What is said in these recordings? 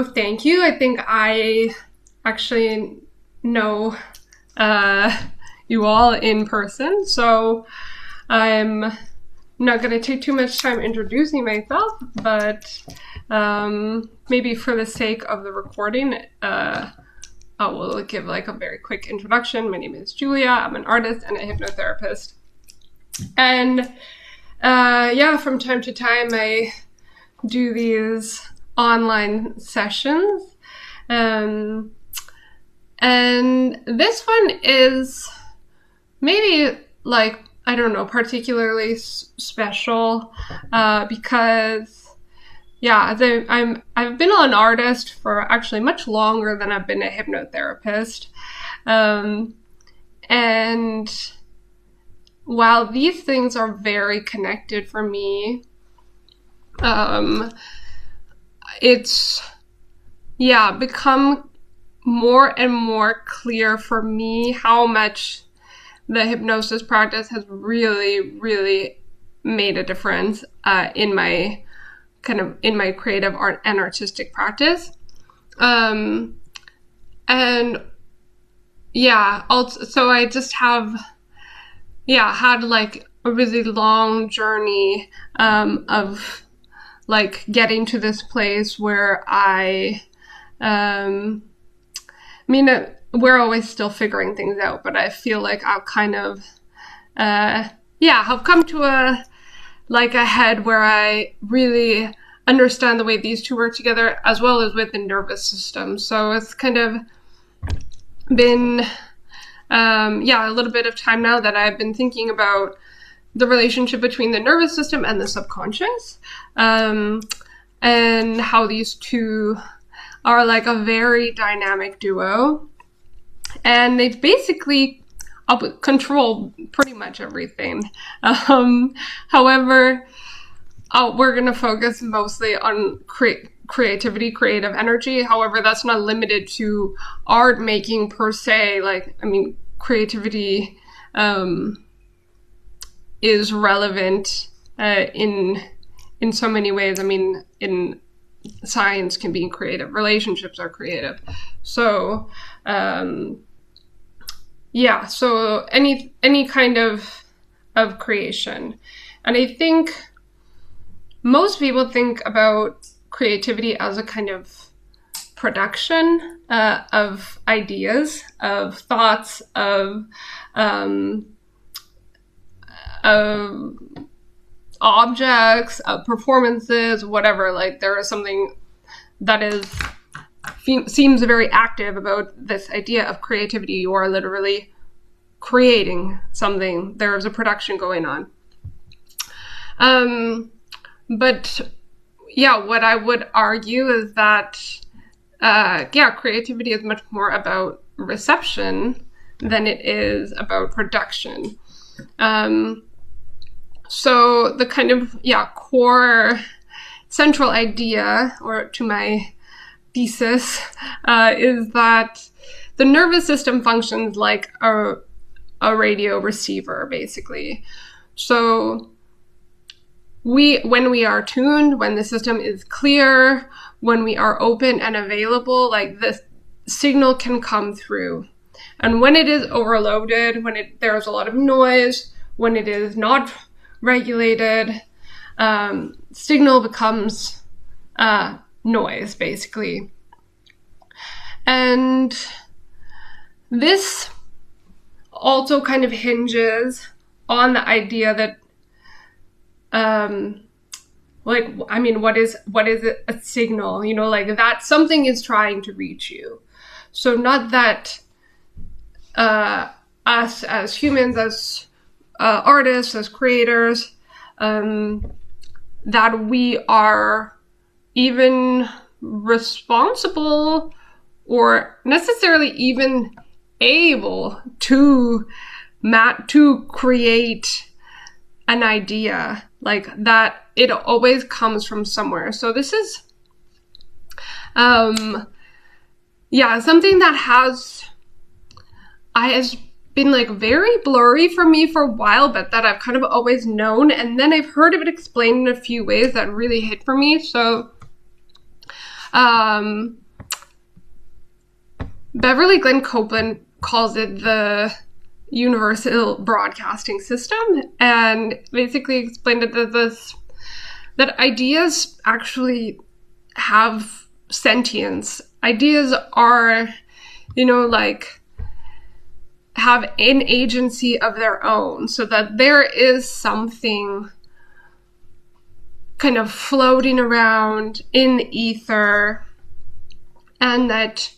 Thank you. I think I actually know you all in person, so I'm not going to take too much time introducing myself, but maybe for the sake of the recording, I will give like a very quick introduction. My name is Julia. I'm an artist and a hypnotherapist. And from time to time I do these online sessions. And this one is maybe like, I don't know, particularly special because I've been an artist for actually much longer than I've been a hypnotherapist. And while these things are very connected for me, it's become more and more clear for me how much the hypnosis practice has really, really made a difference in my creative art and artistic practice. So I just have had like a really long journey of like getting to this place where we're always still figuring things out, but I feel like I've kind of have come to a head where I really understand the way these two work together, as well as with the nervous system. So it's kind of been a little bit of time now that I've been thinking about the relationship between the nervous system and the subconscious, and how these two are like a very dynamic duo, and they basically control pretty much everything. However, we're going to focus mostly on creativity, creative energy. However, that's not limited to art making per se. Creativity is relevant in so many ways. In science can be creative, relationships are creative. So so any kind of creation. And I think most people think about creativity as a kind of production of ideas, of thoughts, of objects, performances, whatever. Like there is something that seems very active about this idea of creativity. You are literally creating something. There is a production going on. But what I would argue is that creativity is much more about reception than it is about production. So the kind of core central idea, or to my thesis, is that the nervous system functions like a radio receiver, basically. So when we are tuned, when the system is clear, when we are open and available, like the signal can come through. And when it is overloaded, there's a lot of noise, when it is not regulated, signal becomes noise, basically. And this also kind of hinges on the idea that what is a signal? That something is trying to reach you. So not that us as humans, as artists, as creators, that we are even responsible or necessarily even able to create an idea like that. It always comes from somewhere. So this is something that has been like very blurry for me for a while, but that I've kind of always known. And then I've heard of it explained in a few ways that really hit for me. So Beverly Glenn Copeland calls it the universal broadcasting system, and basically explained it that ideas actually have sentience. Ideas are, like, have an agency of their own, so that there is something kind of floating around in the ether, and that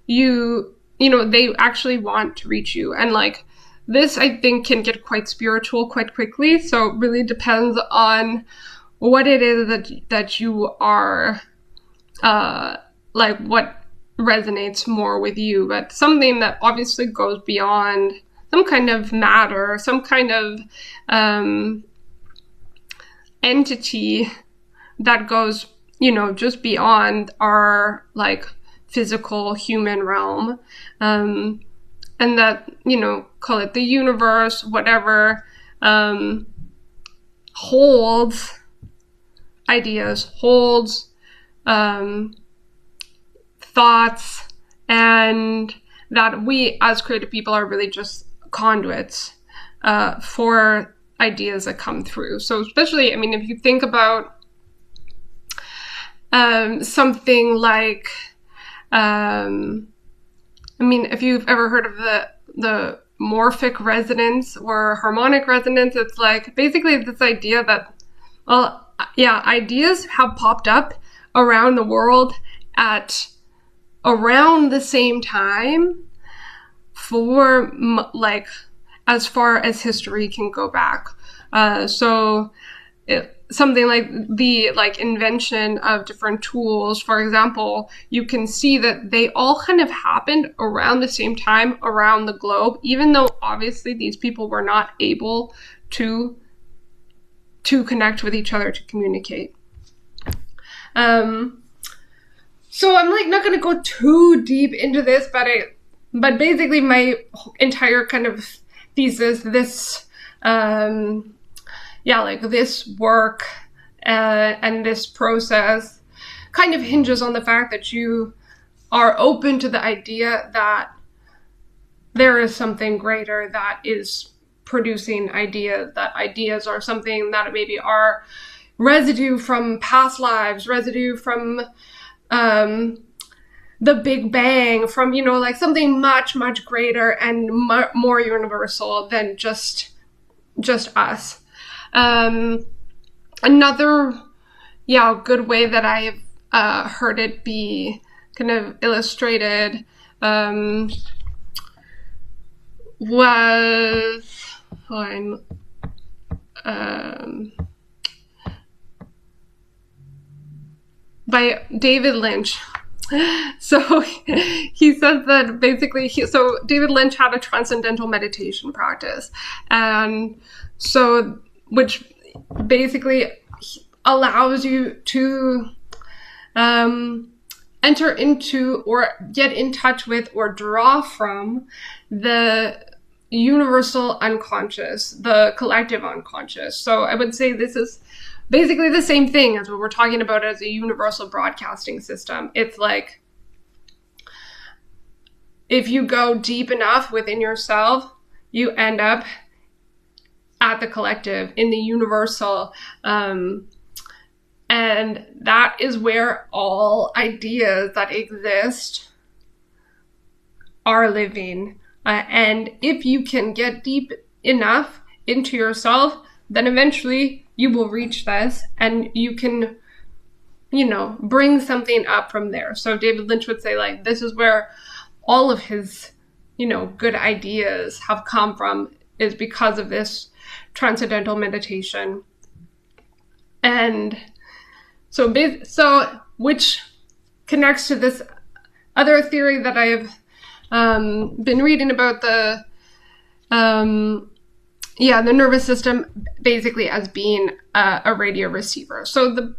they actually want to reach you. And like this, I think, can get quite spiritual quite quickly. So it really depends on what it is that you are, like what resonates more with you. But something that obviously goes beyond some kind of matter, some kind of entity that goes, just beyond our like physical human realm, and that, call it the universe, whatever, holds ideas, holds thoughts, and that we as creative people are really just conduits for ideas that come through. So especially, if you think about something like, if you've ever heard of the morphic resonance or harmonic resonance, it's like basically this idea that, ideas have popped up around the world at around the same time for like as far as history can go back. Something like the invention of different tools, for example, you can see that they all kind of happened around the same time around the globe, even though obviously these people were not able to connect with each other, to communicate. So I'm like not going to go too deep into this, but basically my entire kind of thesis, this this work and this process kind of hinges on the fact that you are open to the idea that there is something greater that is producing ideas, that ideas are something that maybe are residue from past lives, residue from the Big Bang, from, like something much, much greater and more universal than just us. Another, good way that I've heard it be kind of illustrated was by David Lynch. So he says that basically, David Lynch had a transcendental meditation practice, and so which basically allows you to enter into or get in touch with or draw from the universal unconscious, the collective unconscious. So I would say this is basically the same thing as what we're talking about as a universal broadcasting system. It's like, if you go deep enough within yourself, you end up at the collective, in the universal. And that is where all ideas that exist are living. And if you can get deep enough into yourself, then eventually you will reach this and you can, bring something up from there. So David Lynch would say, like, this is where all of his, good ideas have come from, is because of this transcendental meditation. And so which connects to this other theory that I've been reading about, the nervous system basically as being a radio receiver. So the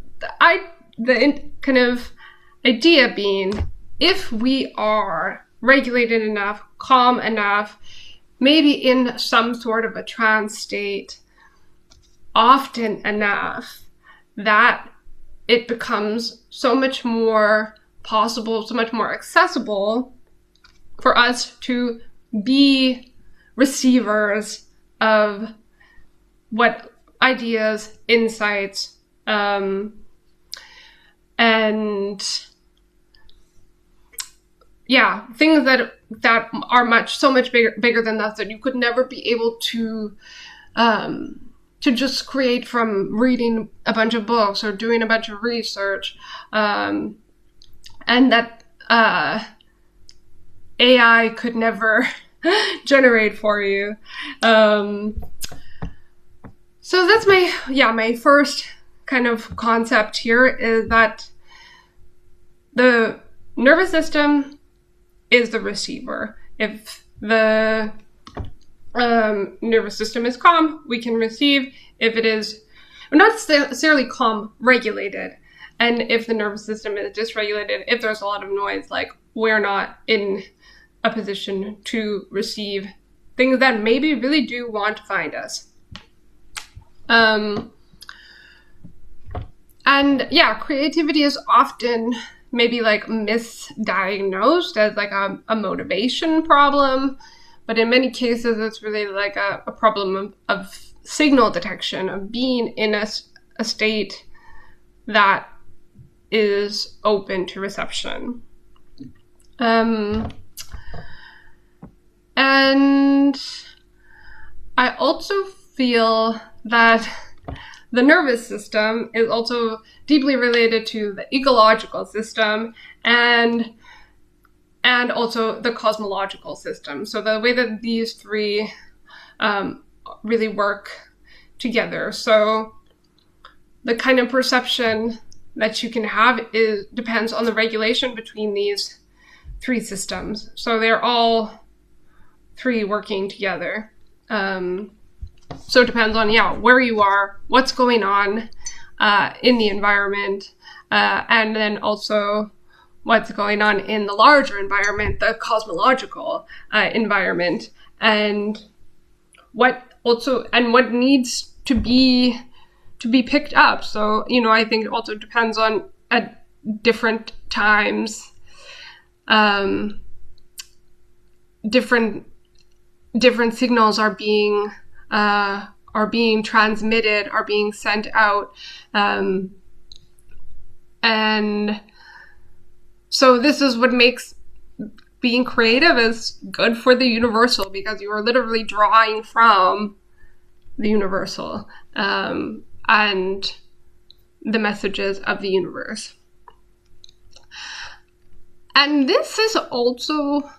kind of idea being, if we are regulated enough, calm enough, maybe in some sort of a trance state, often enough, that it becomes so much more possible, so much more accessible for us to be receivers of what ideas, insights, and yeah, things that are so much bigger than us, that you could never be able to just create from reading a bunch of books or doing a bunch of research, and that AI could never generate for you. So that's my first kind of concept here, is that the nervous system is the receiver. If the nervous system is calm, we can receive. If it is not necessarily calm, regulated. And if the nervous system is dysregulated, if there's a lot of noise, like, we're not in a position to receive things that maybe really do want to find us. And yeah, creativity is often maybe like misdiagnosed as like a motivation problem, but in many cases it's really like a problem of signal detection, of being in a state that is open to reception. And I also feel that the nervous system is also deeply related to the ecological system and also the cosmological system. So the way that these three really work together. So the kind of perception that you can have depends on the regulation between these three systems. So they're all three working together. So it depends on, where you are, what's going on in the environment, and then also what's going on in the larger environment, the cosmological environment, and what needs to be picked up. So, I think it also depends on at different times, different signals are being transmitted, are being sent out. And so this is what makes being creative is good for the universal, because you are literally drawing from the universal and the messages of the universe. And this is also...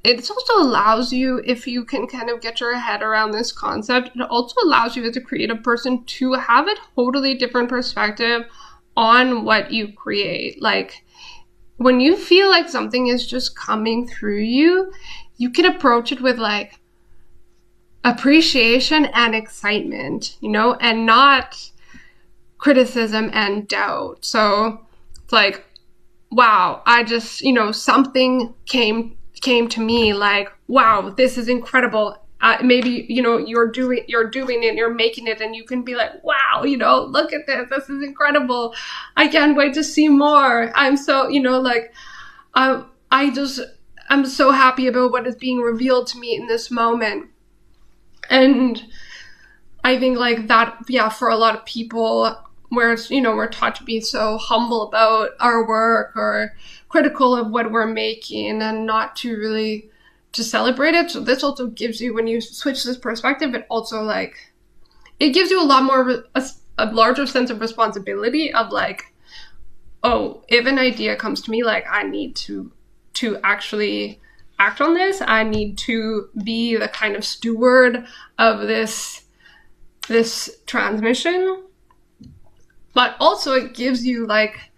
it also allows you, if you can kind of get your head around this concept, it also allows you as a creative person to have a totally different perspective on what you create. Like, when you feel like something is just coming through you, you can approach it with like appreciation and excitement, and not criticism and doubt. So it's like, wow, I just, something came to me, like, wow, this is incredible. Maybe, you're doing it, you're making it, and you can be like, wow, look at this is incredible. I can't wait to see more. I'm so, I'm so happy about what is being revealed to me in this moment. And I think like that, for a lot of people, where it's, we're taught to be so humble about our work or critical of what we're making and not to really to celebrate it. So this also gives you, when you switch this perspective, it also like, it gives you a lot more, a larger sense of responsibility of like, oh, if an idea comes to me, like, I need to actually act on this. I need to be the kind of steward of this transmission. But also it gives you like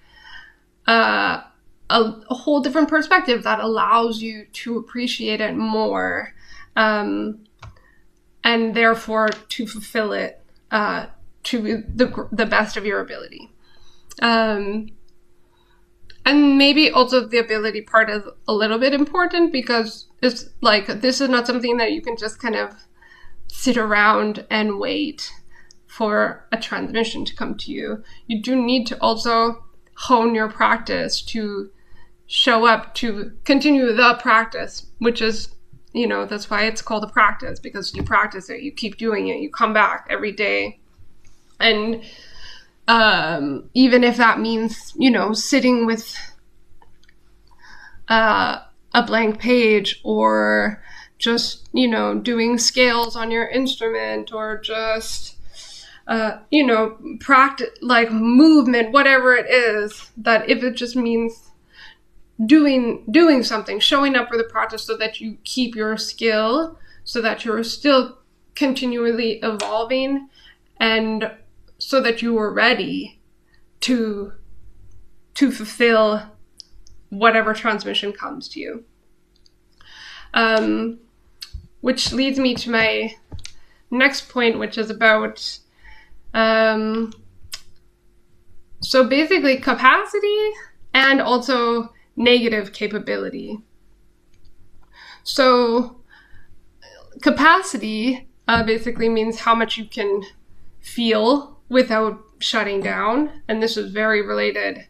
a whole different perspective that allows you to appreciate it more, and therefore to fulfill it to the best of your ability. And maybe also the ability part is a little bit important, because it's like, this is not something that you can just kind of sit around and wait for a transmission to come to you. You do need to also hone your practice, to show up, to continue the practice, which is, that's why it's called a practice, because you practice it, you keep doing it, you come back every day. And even if that means, sitting with a blank page, or just, doing scales on your instrument, or just, practice, like movement, whatever it is, that if it just means doing something, showing up for the practice so that you keep your skill, so that you're still continually evolving, and so that you are ready to fulfill whatever transmission comes to you. Which leads me to my next point, which is about, so basically capacity and also negative capability. So capacity basically means how much you can feel without shutting down. And this is very related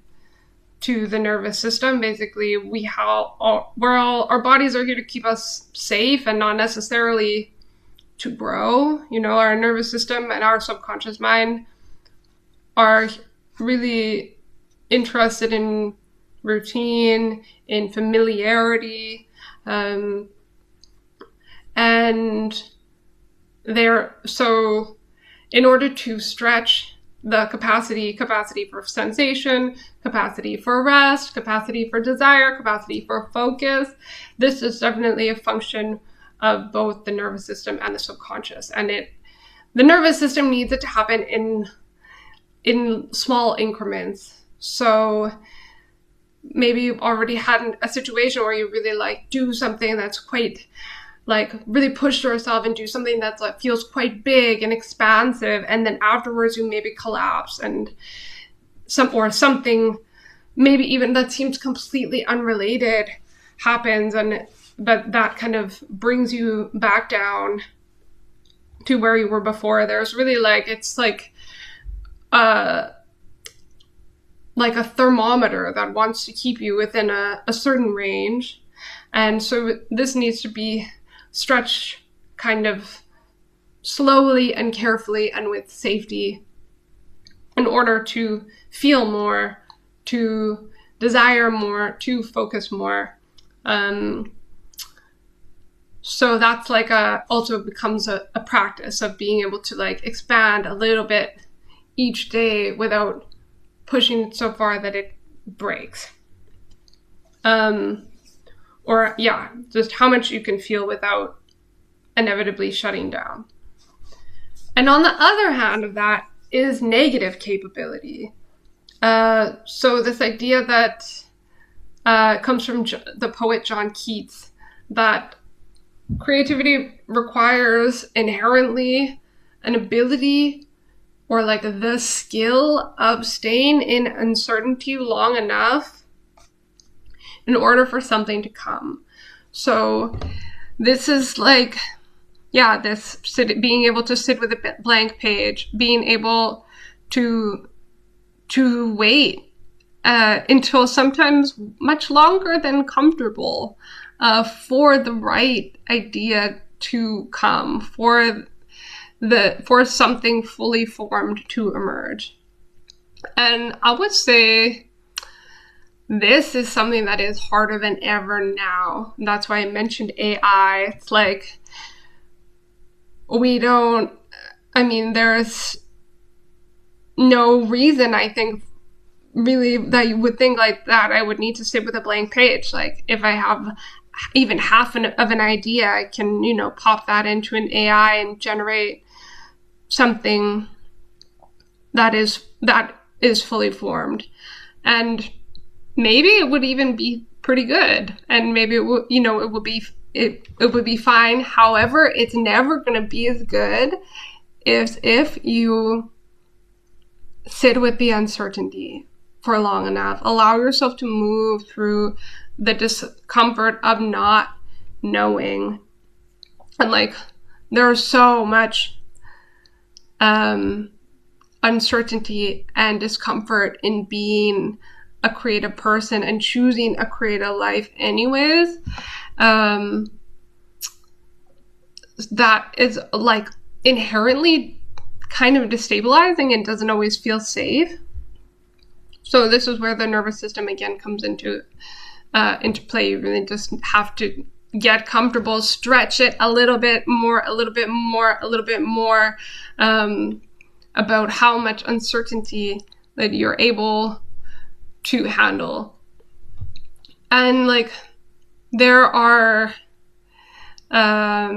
to the nervous system. Basically, our bodies are here to keep us safe and not necessarily to grow. Our nervous system and our subconscious mind are really interested in routine, in familiarity, and so in order to stretch the capacity for sensation, capacity for rest, capacity for desire, capacity for focus, this is definitely a function of both the nervous system and the subconscious. And the nervous system needs it to happen in small increments. So maybe you've already had a situation where you really do something that's quite really push yourself and do something that's feels quite big and expansive, and then afterwards you maybe collapse, and something maybe even that seems completely unrelated happens, but that kind of brings you back down to where you were before. There's really it's like a thermometer that wants to keep you within a certain range. And so this needs to be stretched kind of slowly and carefully and with safety in order to feel more, to desire more, to focus more. So that's also becomes a practice of being able to expand a little bit each day without pushing it so far that it breaks. Just how much you can feel without inevitably shutting down. And on the other hand of that is negative capability. So this idea that comes from the poet John Keats, that creativity requires inherently an ability or the skill of staying in uncertainty long enough in order for something to come. So this is being able to sit with a blank page, being able to wait until sometimes much longer than comfortable for the right idea to come, for something fully formed to emerge. And I would say this is something that is harder than ever now. That's why I mentioned AI. It's there's no reason, I think, really, that you would think that I would need to sit with a blank page. If I have even half of an idea, I can, pop that into an AI and generate something that is fully formed. And maybe it would even be pretty good, and maybe it would be fine. However, it's never going to be as good if you sit with the uncertainty for long enough. Allow yourself to move through the discomfort of not knowing. And there's so much uncertainty and discomfort in being a creative person and choosing a creative life anyways, that is like inherently kind of destabilizing and doesn't always feel safe. So this is where the nervous system again comes into play. You really just have to get comfortable, stretch it a little bit more, about how much uncertainty that you're able to handle. And like there are a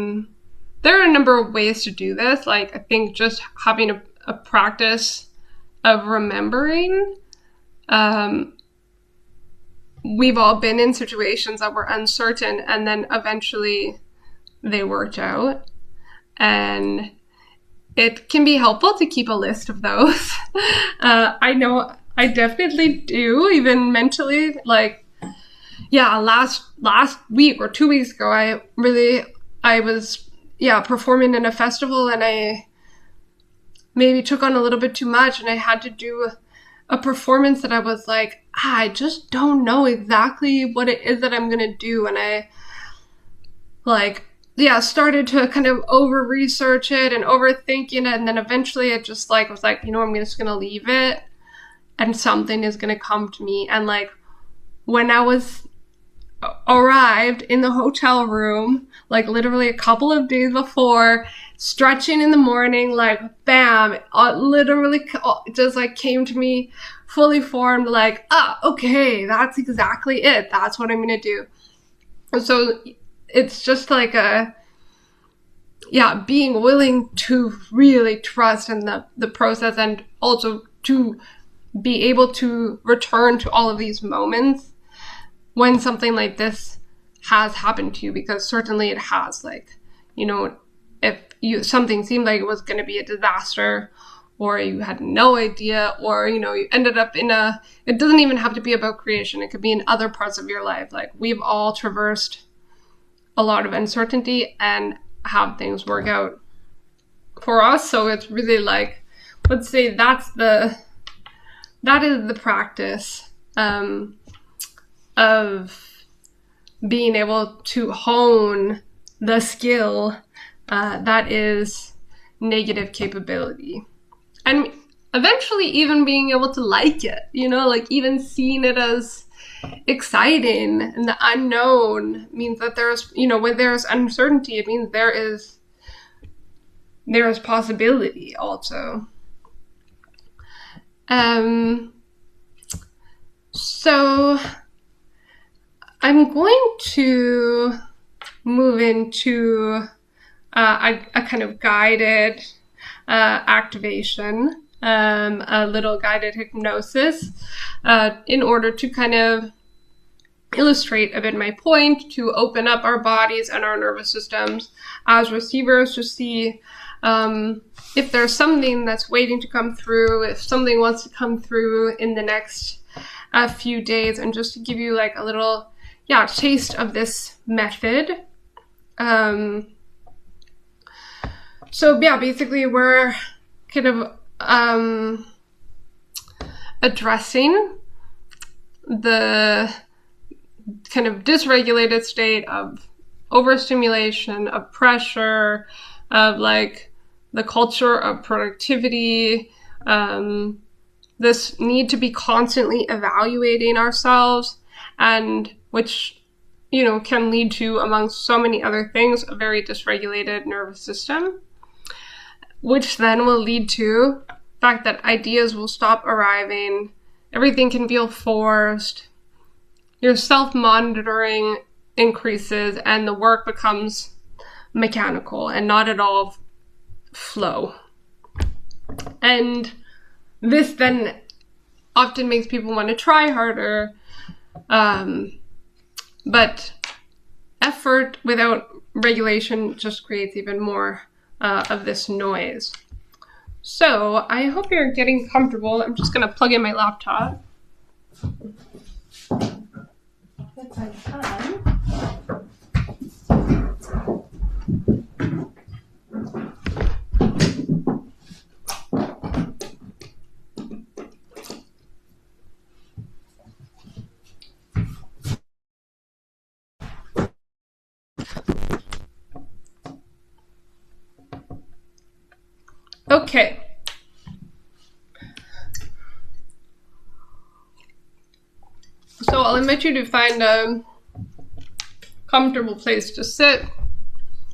number of ways to do this. Like I think just having a practice of remembering. We've all been in situations that were uncertain and then eventually they worked out. And it can be helpful to keep a list of those. I know I definitely do, even mentally. Like, yeah, last week or 2 weeks ago, I was performing in a festival and I maybe took on a little bit too much and I had to do a performance that I was like, I just don't know exactly what it is that I'm going to do. And I started to kind of over research it and overthinking it. And then eventually it just like was like, I'm just going to leave it and something is going to come to me. And like when I arrived in the hotel room, like literally a couple of days before, stretching in the morning, like bam, literally just like came to me fully formed, like, okay, that's exactly it. That's what I'm going to do. And so it's just like being willing to really trust in the process and also to be able to return to all of these moments when something like this has happened to you, because certainly it has. Like, if something seemed like it was going to be a disaster, or you had no idea, or, you ended up it doesn't even have to be about creation. It could be in other parts of your life. Like we've all traversed a lot of uncertainty and have things work out for us. So it's really like, let's say that is the practice, of being able to hone the skill that is negative capability. And eventually even being able to like it, like even seeing it as exciting. And the unknown means that there's, when there's uncertainty, it means there is possibility also. So I'm going to move into a kind of guided activation, a little guided hypnosis, in order to kind of illustrate a bit my point, to open up our bodies and our nervous systems as receivers to see if there's something that's waiting to come through, if something wants to come through in the next few days, and just to give you like a little taste of this method. So basically we're kind of addressing the kind of dysregulated state of overstimulation, of pressure, of like the culture of productivity, this need to be constantly evaluating ourselves, and which, can lead to, among so many other things, a very dysregulated nervous system, which then will lead to the fact that ideas will stop arriving, everything can feel forced, your self-monitoring increases, and the work becomes mechanical and not at all flow. And this then often makes people want to try harder, but effort without regulation just creates even more of this noise. So I hope you're getting comfortable. I'm just going to plug in my laptop. If I can. Okay. So I'll invite you to find a comfortable place to sit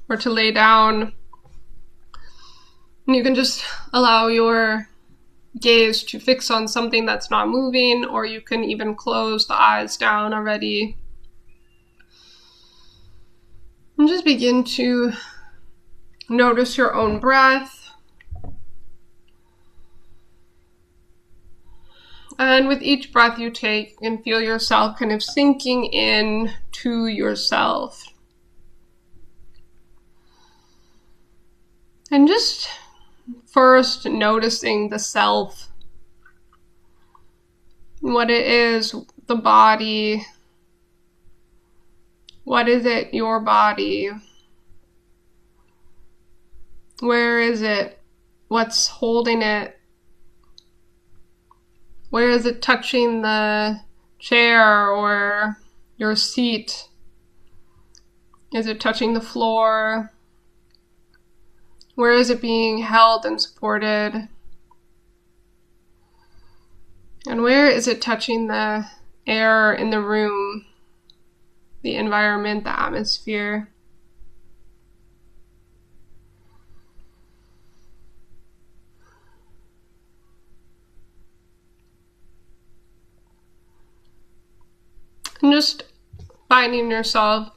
or to lay down. And you can just allow your gaze to fix on something that's not moving, or you can even close the eyes down already. And just begin to notice your own breath. And with each breath you take, you can feel yourself kind of sinking in to yourself. And just first noticing the self, what it is, the body. What is it, your body? Where is it? What's holding it? Where is it touching the chair or your seat? Is it touching the floor? Where is it being held and supported? And where is it touching the air in the room, the environment, the atmosphere? And just finding yourself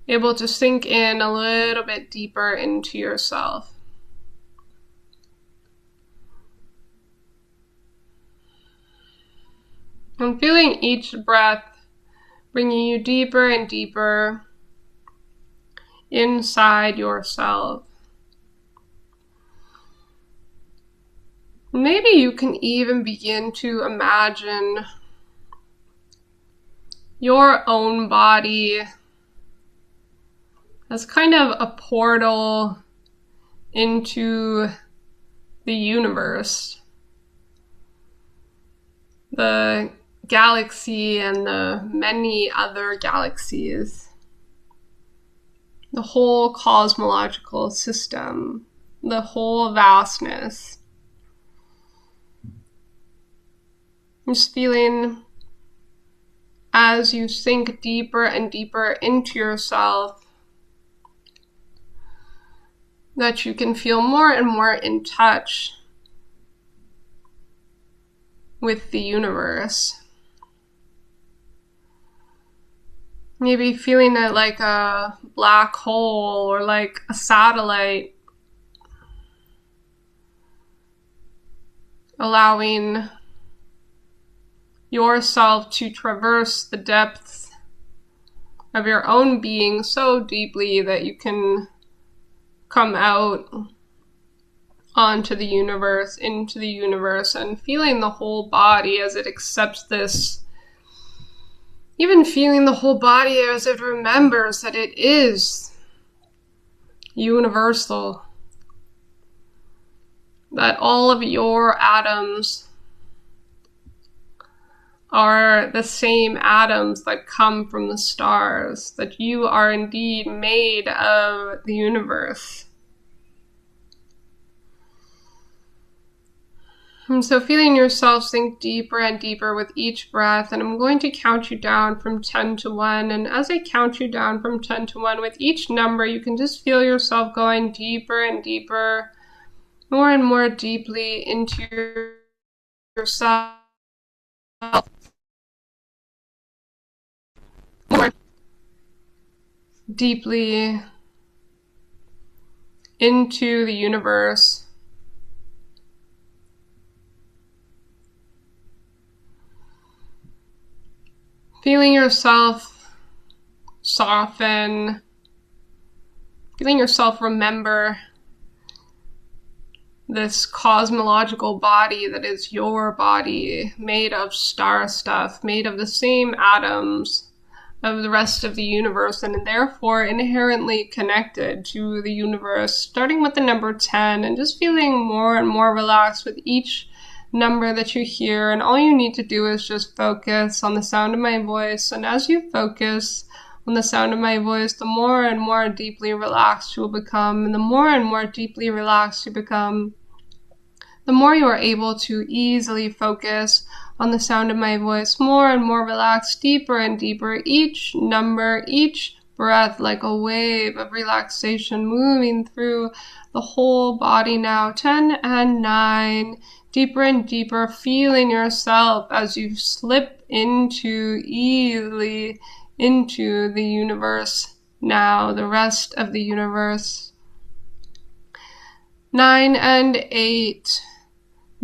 able to sink in a little bit deeper into yourself. And feeling each breath bringing you deeper and deeper inside yourself. Maybe you can even begin to imagine your own body as kind of a portal into the universe, the galaxy and the many other galaxies, the whole cosmological system, the whole vastness. Just feeling as you sink deeper and deeper into yourself, that you can feel more and more in touch with the universe. Maybe feeling it like a black hole or like a satellite, allowing yourself to traverse the depths of your own being so deeply that you can come out onto the universe, into the universe, and feeling the whole body as it accepts this, even feeling the whole body as it remembers that it is universal, that all of your atoms are the same atoms that come from the stars, that you are indeed made of the universe. And so feeling yourself sink deeper and deeper with each breath, and I'm going to count you down from 10 to 1, and as I count you down from 10 to 1, with each number you can just feel yourself going deeper and deeper, more and more deeply into yourself. More deeply into the universe. Feeling yourself soften, feeling yourself remember this cosmological body that is your body, made of star stuff, made of the same atoms of the rest of the universe, and therefore inherently connected to the universe, starting with the number 10 and just feeling more and more relaxed with each number that you hear. And all you need to do is just focus on the sound of my voice, and as you focus on the sound of my voice, the more and more deeply relaxed you will become. And the more and more deeply relaxed you become, the more you are able to easily focus on the sound of my voice, more and more relaxed, deeper and deeper, each number, each breath like a wave of relaxation moving through the whole body now. 10 and 9, deeper and deeper, feeling yourself as you slip easily into the universe now, the rest of the universe. 9 and 8,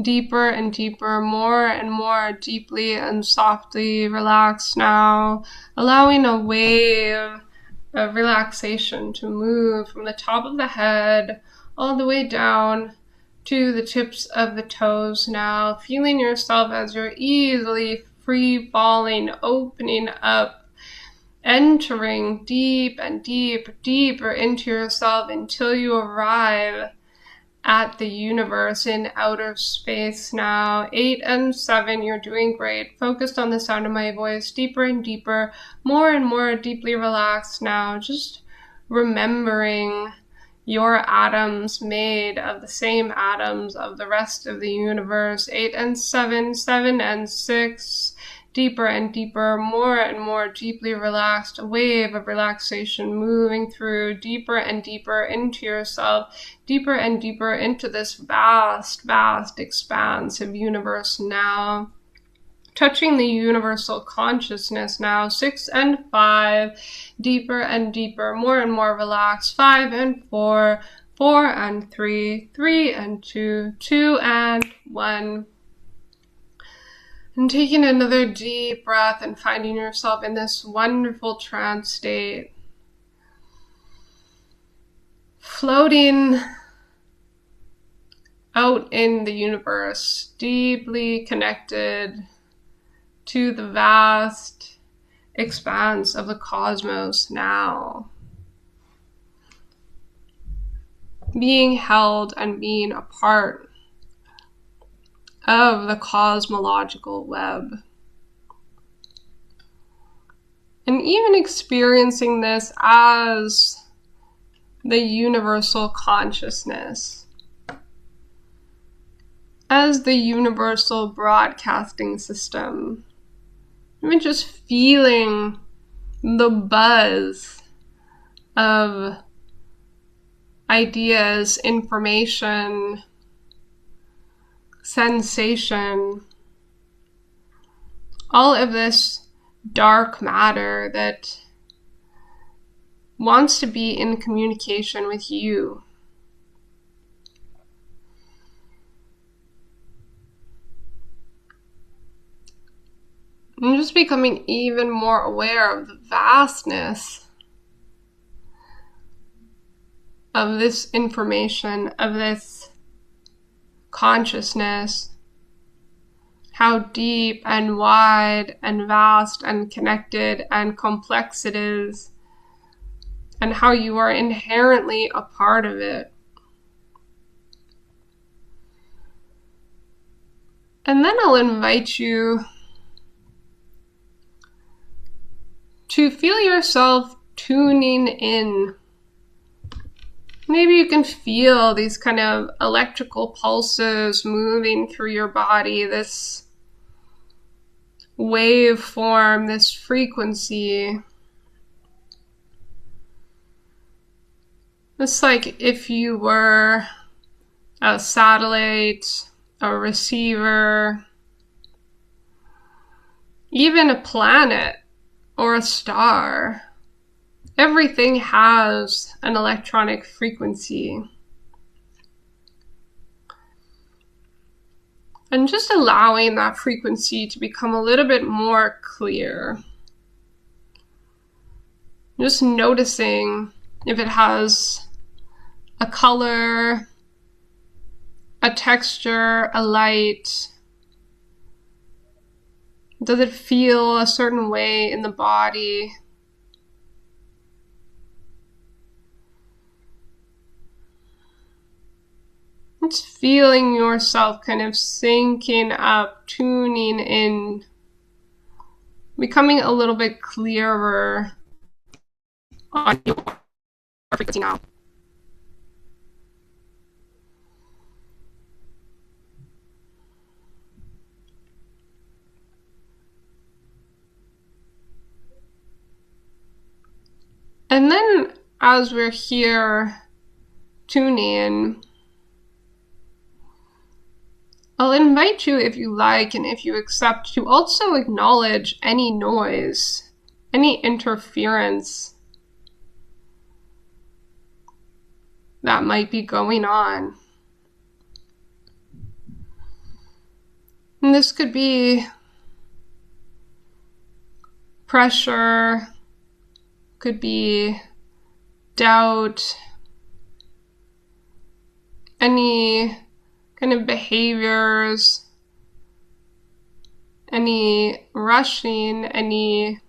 deeper and deeper, more and more deeply and softly relaxed now, allowing a wave of relaxation to move from the top of the head all the way down to the tips of the toes now, feeling yourself as you're easily free falling, opening up, entering deep and deeper into yourself until you arrive at the universe in outer space now. 8 and 7, you're doing great. Focused on the sound of my voice, deeper and deeper, more and more deeply relaxed now. Just remembering your atoms made of the same atoms of the rest of the universe. 8 and 7, 7 and 6, deeper and deeper, more and more deeply relaxed, a wave of relaxation moving through deeper and deeper into yourself, deeper and deeper into this vast, vast expanse of universe now. Touching the universal consciousness now. 6 and 5, deeper and deeper, more and more relaxed. 5 and 4, 4 and 3, 3 and 2, 2 and 1. And taking another deep breath and finding yourself in this wonderful trance state. Floating out in the universe, deeply connected to the vast expanse of the cosmos now. Being held and being a part of the cosmological web. And even experiencing this as the universal consciousness, as the universal broadcasting system. Even just feeling the buzz of ideas, information, sensation, all of this dark matter that wants to be in communication with you. I'm just becoming even more aware of the vastness of this information, of this consciousness, how deep and wide and vast and connected and complex it is, and how you are inherently a part of it. And then I'll invite you to feel yourself tuning in. Maybe you can feel these kind of electrical pulses moving through your body, this waveform, this frequency. It's like if you were a satellite, a receiver, even a planet or a star. Everything has an electronic frequency. And just allowing that frequency to become a little bit more clear. Just noticing if it has a color, a texture, a light. Does it feel a certain way in the body? It's feeling yourself kind of syncing up, tuning in, becoming a little bit clearer on your frequency now. And then as we're here tuning, I'll invite you, if you like and if you accept, to also acknowledge any noise, any interference that might be going on. And this could be pressure, could be doubt, any kind of behaviors, any rushing, any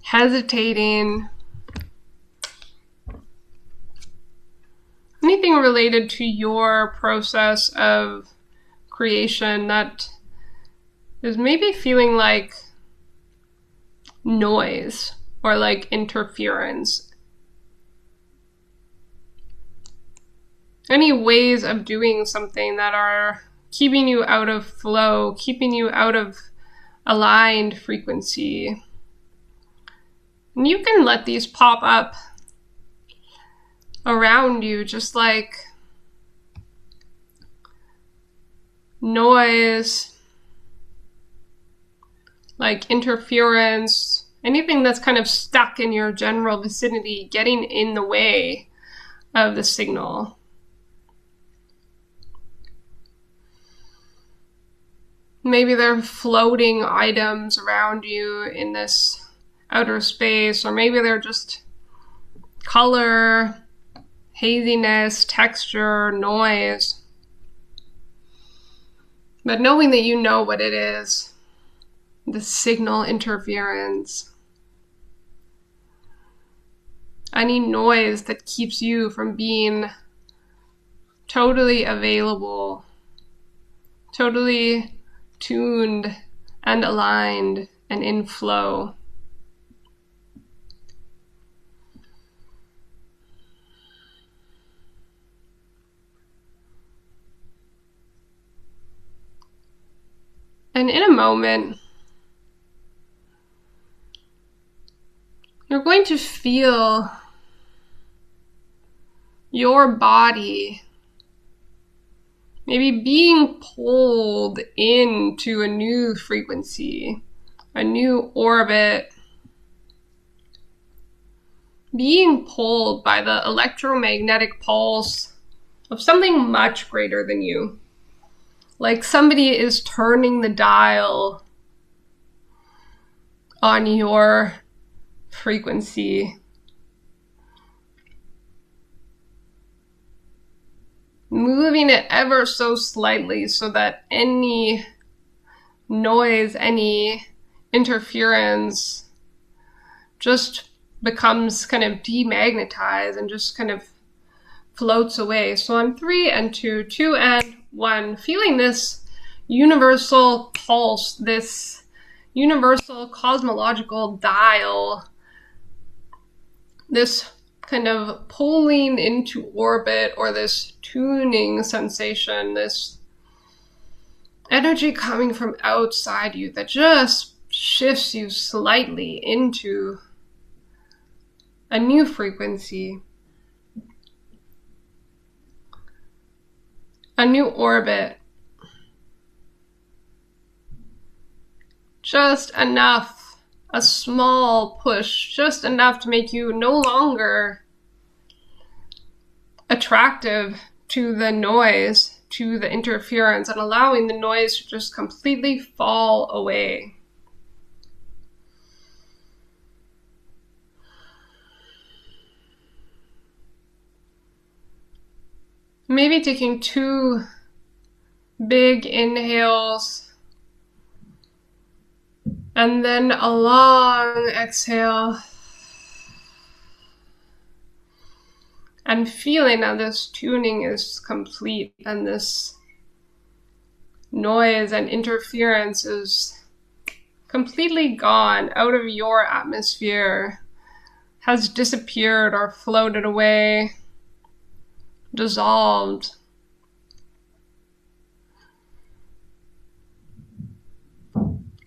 hesitating, anything related to your process of creation that is maybe feeling like noise or like interference. Any ways of doing something that are keeping you out of flow, keeping you out of aligned frequency. And you can let these pop up around you, just like noise, like interference, anything that's kind of stuck in your general vicinity, getting in the way of the signal. Maybe there are floating items around you in this outer space, or maybe they're just color, haziness, texture, noise. But knowing that you know what it is, the signal interference, any noise that keeps you from being totally available, totally tuned and aligned and in flow. And in a moment, you're going to feel your body maybe being pulled into a new frequency, a new orbit, being pulled by the electromagnetic pulse of something much greater than you. Like somebody is turning the dial on your frequency. Moving it ever so slightly so that any noise, any interference just becomes kind of demagnetized and just kind of floats away. So on 3 and 2, 2 and 1, feeling this universal pulse, this universal cosmological dial, this kind of pulling into orbit, or this tuning sensation, this energy coming from outside you that just shifts you slightly into a new frequency, a new orbit. Just enough, a small push, just enough to make you no longer attractive to the noise, to the interference, and allowing the noise to just completely fall away. Maybe taking 2 big inhales and then a long exhale, and feeling that this tuning is complete and this noise and interference is completely gone out of your atmosphere, has disappeared or floated away, dissolved.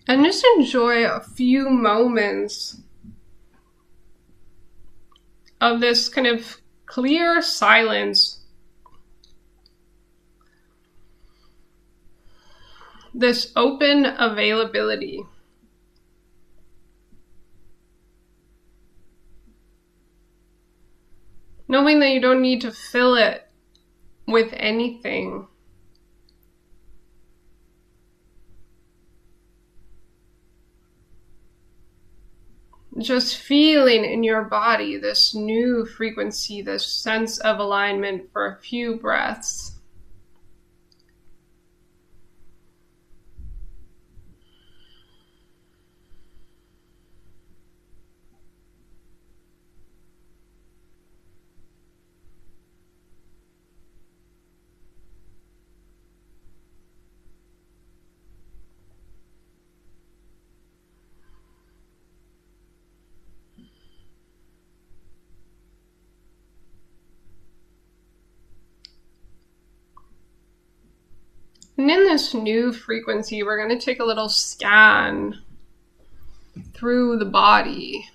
And just enjoy a few moments of this kind of clear silence, this open availability. Knowing that you don't need to fill it with anything. Just feeling in your body this new frequency, this sense of alignment for a few breaths. And in this new frequency, we're going to take a little scan through the body.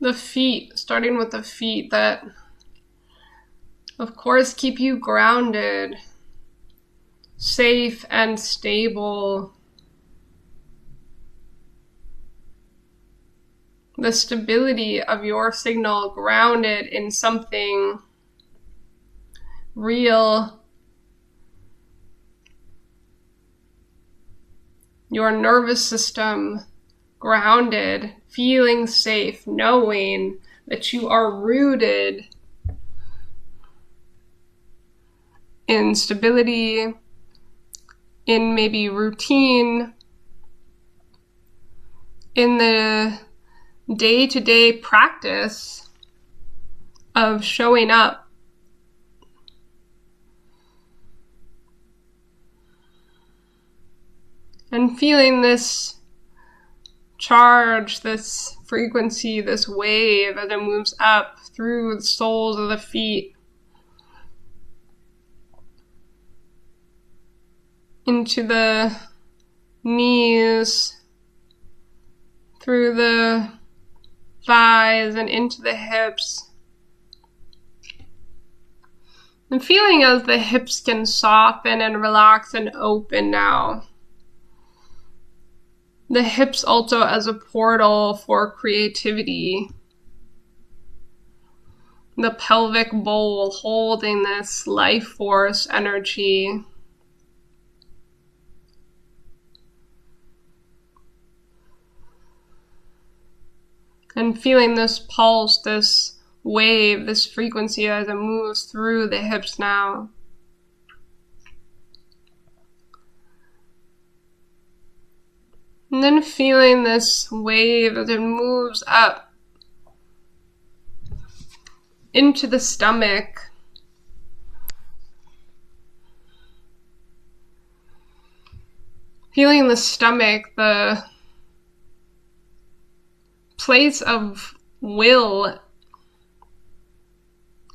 The feet, starting with the feet that, of course, keep you grounded, safe and stable. The stability of your signal grounded in something real. Your nervous system grounded, feeling safe, knowing that you are rooted in stability, in maybe routine, in the day-to-day practice of showing up. And feeling this charge, this frequency, this wave as it moves up through the soles of the feet into the knees, through the thighs and into the hips. And feeling as the hips can soften and relax and open now. The hips also as a portal for creativity. The pelvic bowl holding this life force energy. And feeling this pulse, this wave, this frequency as it moves through the hips now. And then feeling this wave as it moves up into the stomach. Feeling the stomach, the place of will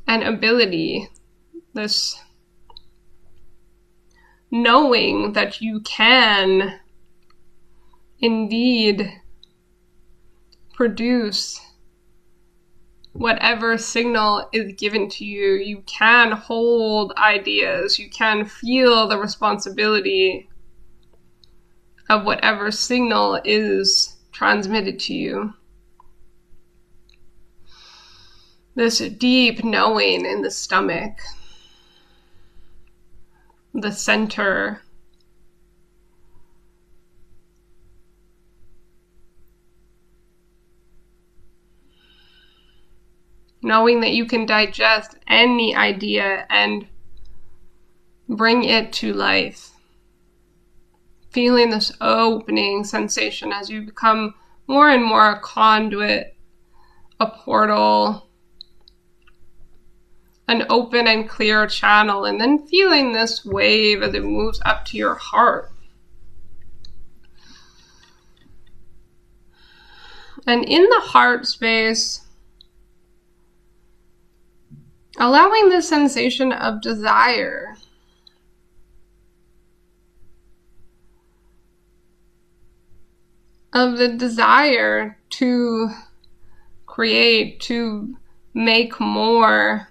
and ability, this knowing that you can indeed produce whatever signal is given to you. You can hold ideas. You can feel the responsibility of whatever signal is transmitted to you. This deep knowing in the stomach, the center. Knowing that you can digest any idea and bring it to life. Feeling this opening sensation as you become more and more a conduit, a portal, an open and clear channel, and then feeling this wave as it moves up to your heart. And in the heart space, allowing the sensation of desire. Of the desire to create, to make more.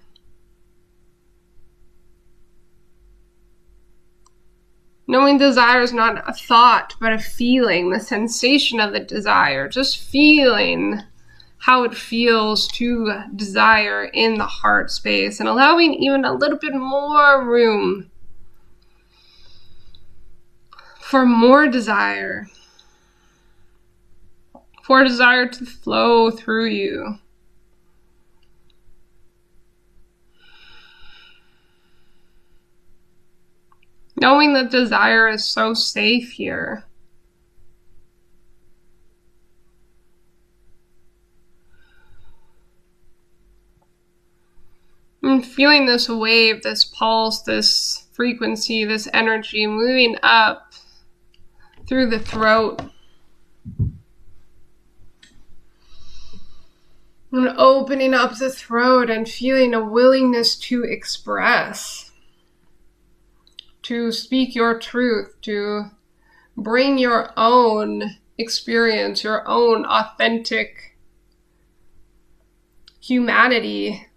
Knowing desire is not a thought, but a feeling, the sensation of the desire, just feeling how it feels to desire in the heart space, and allowing even a little bit more room for more desire, for desire to flow through you. Knowing that desire is so safe here. And feeling this wave, this pulse, this frequency, this energy moving up through the throat. And opening up the throat and feeling a willingness to express, to speak your truth, to bring your own experience, your own authentic humanity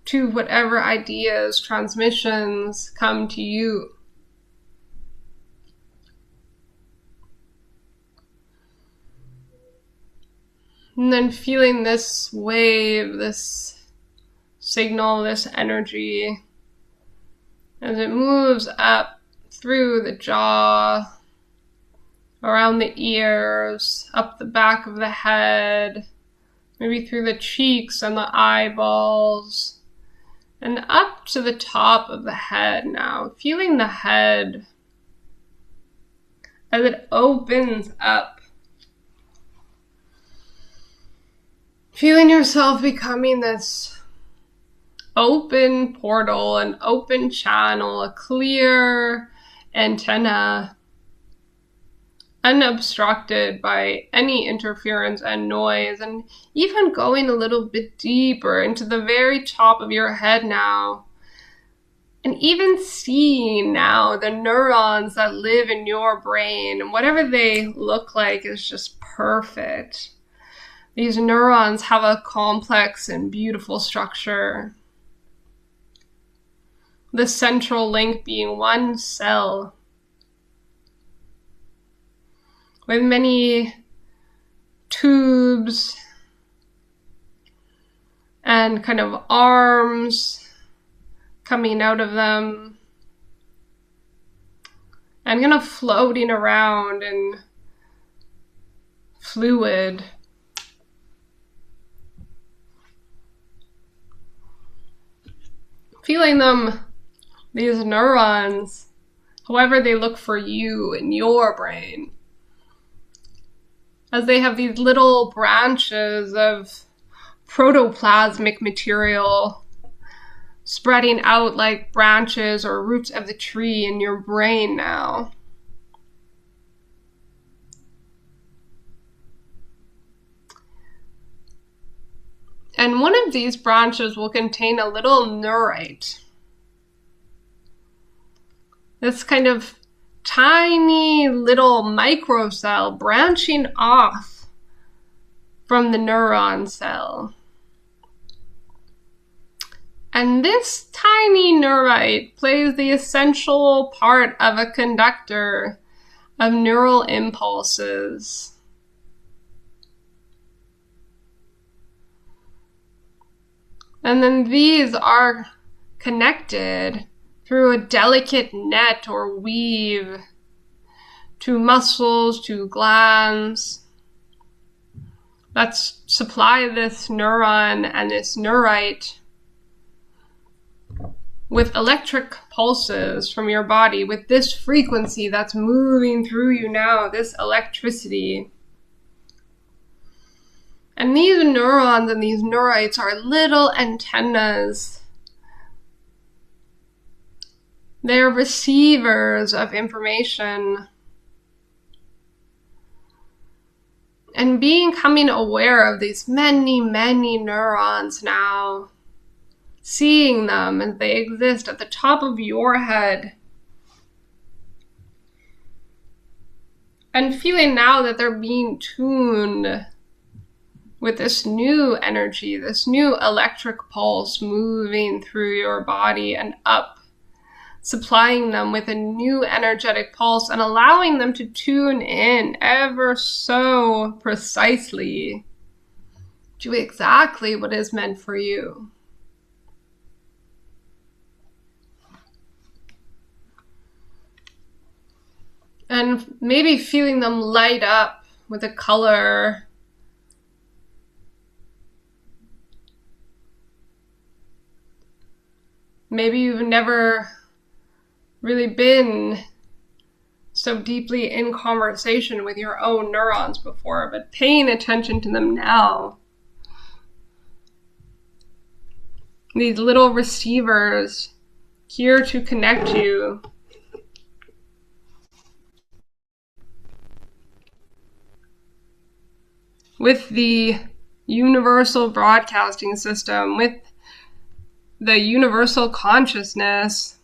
to whatever ideas, transmissions come to you. And then feeling this wave, this signal, this energy, as it moves up through the jaw, around the ears, up the back of the head, maybe through the cheeks and the eyeballs, and up to the top of the head now, feeling the head as it opens up. Feeling yourself becoming this open portal, an open channel, a clear antenna, unobstructed by any interference and noise, and even going a little bit deeper into the very top of your head now, and even seeing now the neurons that live in your brain, and whatever they look like is just perfect. These neurons have a complex and beautiful structure. The central link being one cell with many tubes and kind of arms coming out of them and kind of floating around in fluid. Feeling them, these neurons, however they look for you in your brain, as they have these little branches of protoplasmic material spreading out like branches or roots of the tree in your brain now. And one of these branches will contain a little neurite. This kind of tiny little microcell branching off from the neuron cell. And this tiny neurite plays the essential part of a conductor of neural impulses. And then these are connected through a delicate net or weave to muscles, to glands that supply this neuron and this neurite with electric pulses from your body, with this frequency that's moving through you now, this electricity. And these neurons and these neurites are little antennas. They're receivers of information. And becoming aware of these many, many neurons now, seeing them as they exist at the top of your head, and feeling now that they're being tuned with this new energy, this new electric pulse moving through your body and up, supplying them with a new energetic pulse and allowing them to tune in ever so precisely to exactly what is meant for you. And maybe feeling them light up with a color. Maybe you've never really been so deeply in conversation with your own neurons before, but paying attention to them now. These little receivers here to connect you with the universal broadcasting system, with the universal consciousness.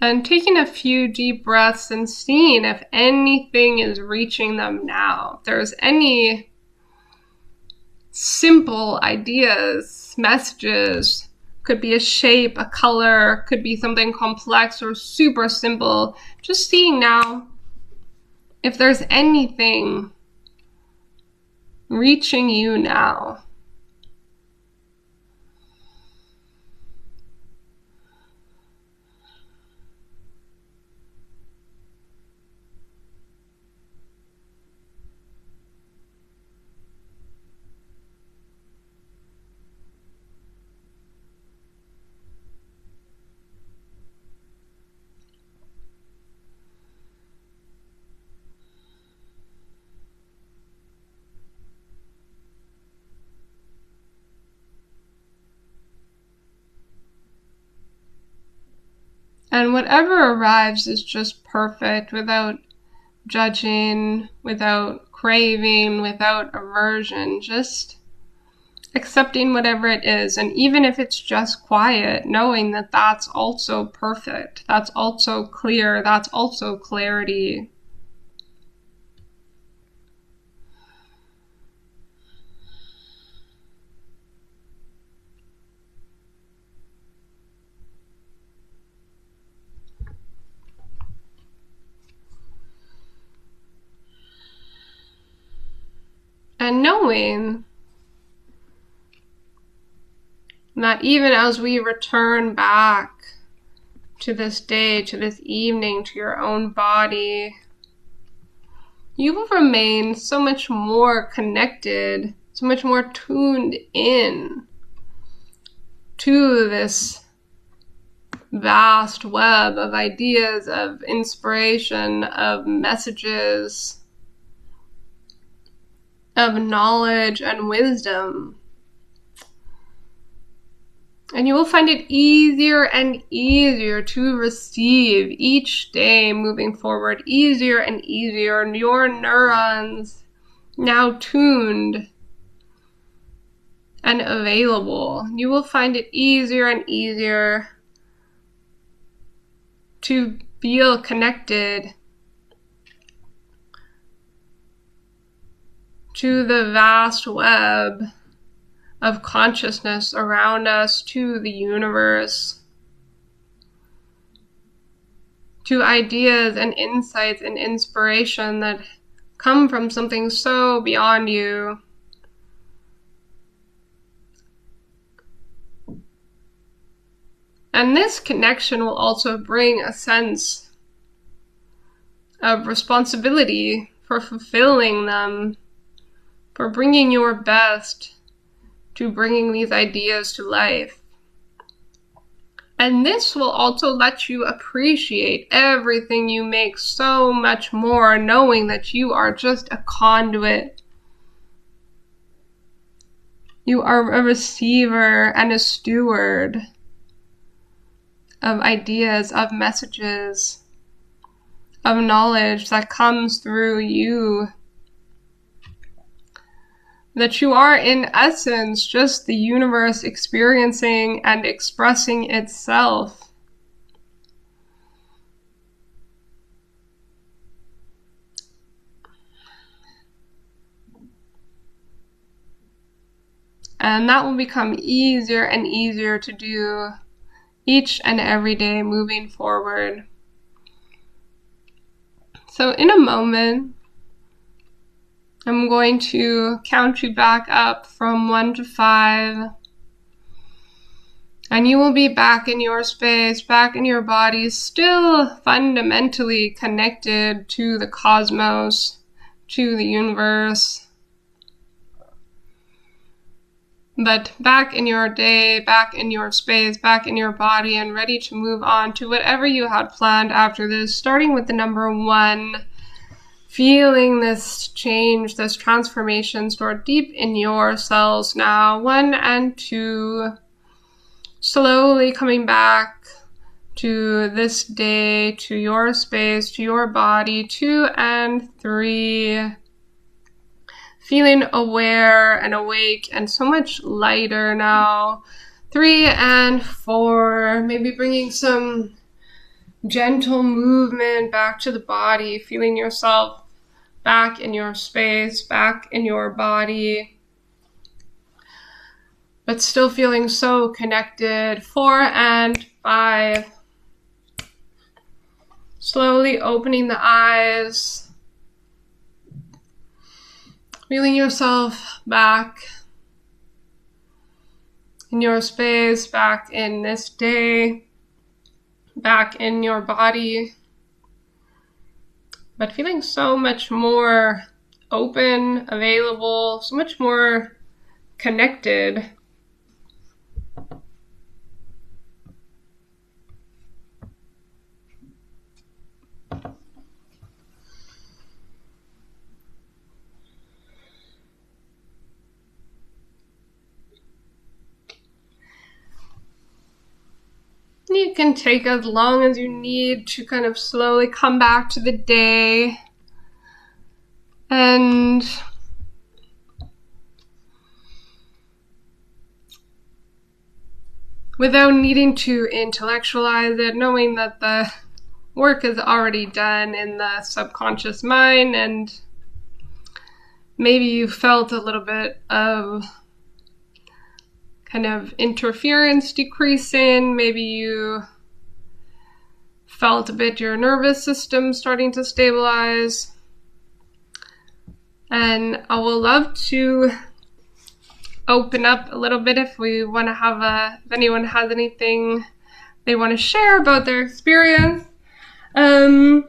And taking a few deep breaths and seeing if anything is reaching them now. If there's any simple ideas, messages, could be a shape, a color, could be something complex or super simple. Just seeing now if there's anything reaching you now. And whatever arrives is just perfect, without judging, without craving, without aversion, just accepting whatever it is. And even if it's just quiet, knowing that that's also perfect, that's also clear, that's also clarity. And knowing that even as we return back to this day, to this evening, to your own body, you will remain so much more connected, so much more tuned in to this vast web of ideas, of inspiration, of messages, of knowledge and wisdom. And you will find it easier and easier to receive each day moving forward, easier and easier. And your neurons now tuned and available. You will find it easier and easier to feel connected to the vast web of consciousness around us, to the universe, to ideas and insights and inspiration that come from something so beyond you. And this connection will also bring a sense of responsibility for fulfilling them, for bringing your best to bringing these ideas to life. And this will also let you appreciate everything you make so much more, knowing that you are just a conduit. You are a receiver and a steward of ideas, of messages, of knowledge that comes through you. That you are, in essence, just the universe experiencing and expressing itself. And that will become easier and easier to do each and every day moving forward. So in a moment, I'm going to count you back up from 1 to 5. And you will be back in your space, back in your body, still fundamentally connected to the cosmos, to the universe. But back in your day, back in your space, back in your body, and ready to move on to whatever you had planned after this, starting with the number 1. Feeling this change, this transformation stored deep in your cells now. 1 and 2. Slowly coming back to this day, to your space, to your body. 2 and 3. Feeling aware and awake and so much lighter now. 3 and 4. Maybe bringing some gentle movement back to the body, feeling yourself back in your space, back in your body, but still feeling so connected. 4 and 5. Slowly opening the eyes, feeling yourself back in your space, back in this day, back in your body, but feeling so much more open, available, so much more connected. You can take as long as you need to kind of slowly come back to the day. And without needing to intellectualize it, knowing that the work is already done in the subconscious mind, and maybe you felt a little bit of kind of interference decreasing. Maybe you felt a bit your nervous system starting to stabilize. And I would love to open up a little bit if we want to have if anyone has anything they want to share about their experience. But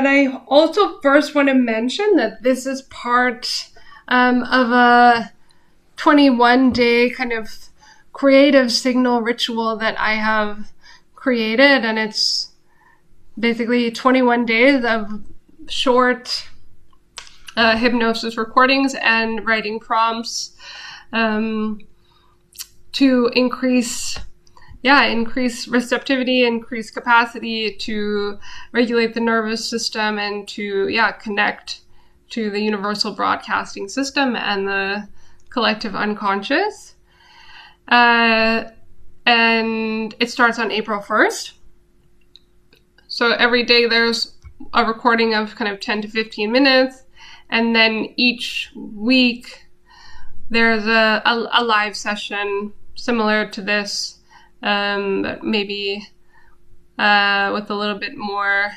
I also first want to mention that this is part of a 21-day kind of creative signal ritual that I have created, and it's basically 21 days of short hypnosis recordings and writing prompts to increase receptivity, increase capacity to regulate the nervous system, and to connect to the universal broadcasting system and the collective unconscious. And it starts on April 1st. So every day there's a recording of kind of 10 to 15 minutes. And then each week there's a live session similar to this, but maybe with a little bit more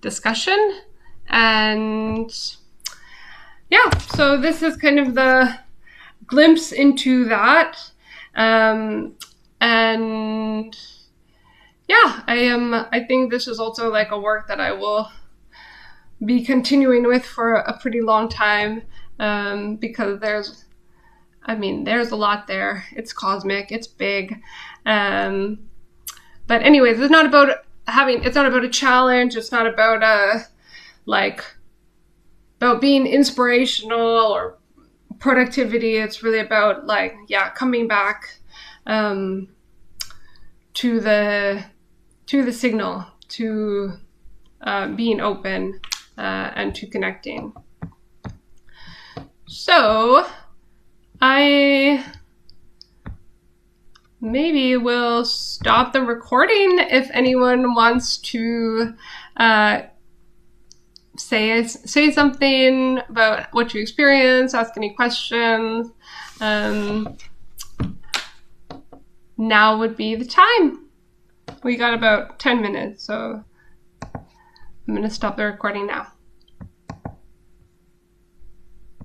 discussion. And so this is kind of the glimpse into that. I think this is also like a work that I will be continuing with for a pretty long time, because there's a lot there. It's cosmic, it's big. But anyways, it's not about a challenge. It's not about about being inspirational or productivity. It's really about coming back to the signal, to being open and to connecting. So I maybe will stop the recording if anyone wants to say something about what you experienced, ask any questions. Now would be the time. We got about 10 minutes, so I'm going to stop the recording now.